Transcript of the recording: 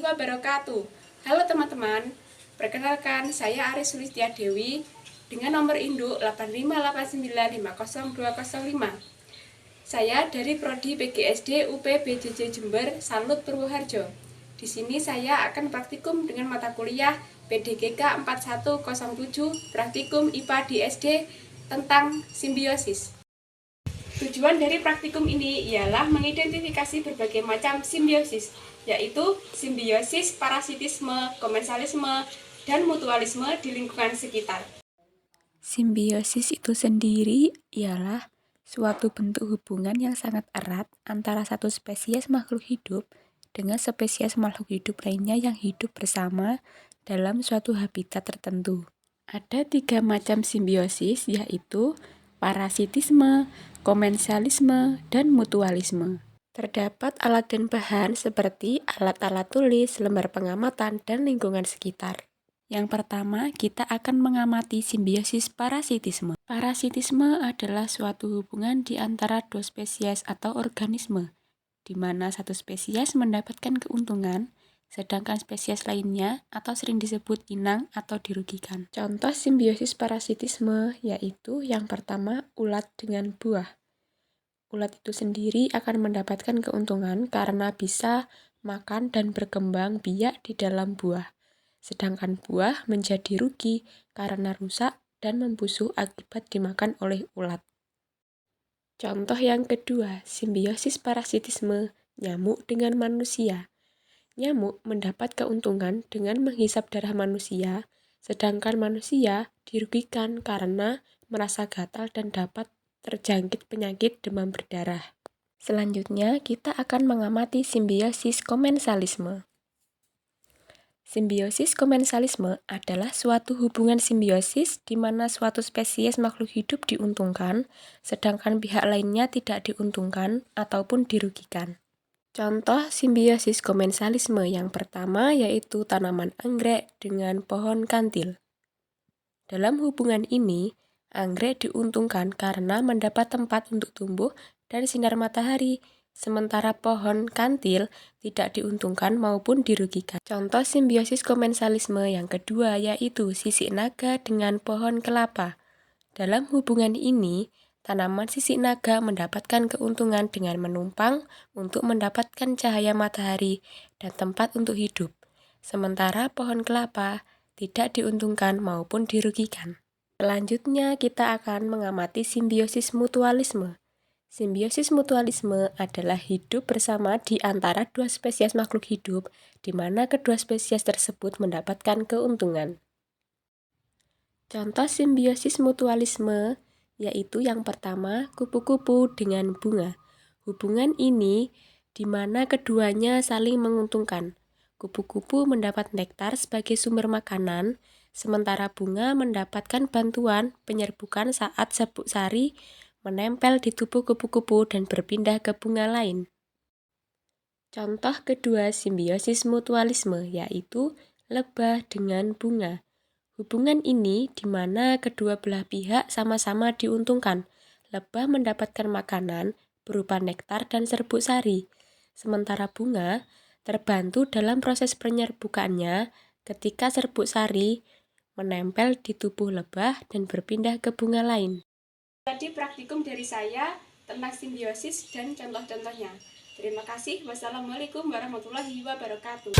wabarakatuh. Halo teman-teman, perkenalkan saya Aris Sulistia Dewi dengan nomor induk 858950205. Saya dari Prodi PGSD UP BJJ Jember Salut Purwoharjo. Di sini saya akan praktikum dengan mata kuliah PDGK 4107 Praktikum IPA di SD tentang simbiosis. Tujuan dari praktikum ini ialah mengidentifikasi berbagai macam simbiosis, yaitu simbiosis, parasitisme, komensalisme, dan mutualisme di lingkungan sekitar. Simbiosis itu sendiri ialah suatu bentuk hubungan yang sangat erat antara satu spesies makhluk hidup dengan spesies makhluk hidup lainnya yang hidup bersama dalam suatu habitat tertentu. Ada 3 macam simbiosis, yaitu parasitisme, komensalisme, dan mutualisme. Terdapat alat dan bahan seperti alat-alat tulis, lembar pengamatan, dan lingkungan sekitar. Yang pertama, kita akan mengamati simbiosis parasitisme. Parasitisme adalah suatu hubungan di antara dua spesies atau organisme, di mana satu spesies mendapatkan keuntungan, sedangkan spesies lainnya atau sering disebut inang atau dirugikan. Contoh simbiosis parasitisme yaitu yang pertama, ulat dengan buah. Ulat itu sendiri akan mendapatkan keuntungan karena bisa makan dan berkembang biak di dalam buah. Sedangkan buah menjadi rugi karena rusak dan membusuk akibat dimakan oleh ulat. Contoh yang kedua, simbiosis parasitisme nyamuk dengan manusia. Nyamuk mendapat keuntungan dengan menghisap darah manusia, sedangkan manusia dirugikan karena merasa gatal dan dapat terjangkit penyakit demam berdarah. Selanjutnya, kita akan mengamati simbiosis komensalisme. Simbiosis komensalisme adalah suatu hubungan simbiosis di mana suatu spesies makhluk hidup diuntungkan, sedangkan pihak lainnya tidak diuntungkan ataupun dirugikan. Contoh simbiosis komensalisme yang pertama yaitu tanaman anggrek dengan pohon kantil. Dalam hubungan ini, anggrek diuntungkan karena mendapat tempat untuk tumbuh dan sinar matahari, sementara pohon kantil tidak diuntungkan maupun dirugikan. Contoh simbiosis komensalisme yang kedua yaitu sisik naga dengan pohon kelapa. Dalam hubungan ini, tanaman sisik naga mendapatkan keuntungan dengan menumpang untuk mendapatkan cahaya matahari dan tempat untuk hidup, sementara pohon kelapa tidak diuntungkan maupun dirugikan. Selanjutnya, kita akan mengamati simbiosis mutualisme. Simbiosis mutualisme adalah hidup bersama di antara dua spesies makhluk hidup, di mana kedua spesies tersebut mendapatkan keuntungan. Contoh simbiosis mutualisme yaitu yang pertama, kupu-kupu dengan bunga. Hubungan ini di mana keduanya saling menguntungkan. Kupu-kupu mendapat nektar sebagai sumber makanan, sementara bunga mendapatkan bantuan penyerbukan saat serbuk sari menempel di tubuh kupu-kupu dan berpindah ke bunga lain. Contoh kedua simbiosis mutualisme yaitu lebah dengan bunga. Hubungan ini di mana kedua belah pihak sama-sama diuntungkan. Lebah mendapatkan makanan berupa nektar dan serbuk sari, sementara bunga terbantu dalam proses penyerbukannya ketika serbuk sari menempel di tubuh lebah dan berpindah ke bunga lain. Tadi praktikum dari saya tentang simbiosis dan contoh-contohnya. Terima kasih. Wassalamualaikum warahmatullahi wabarakatuh.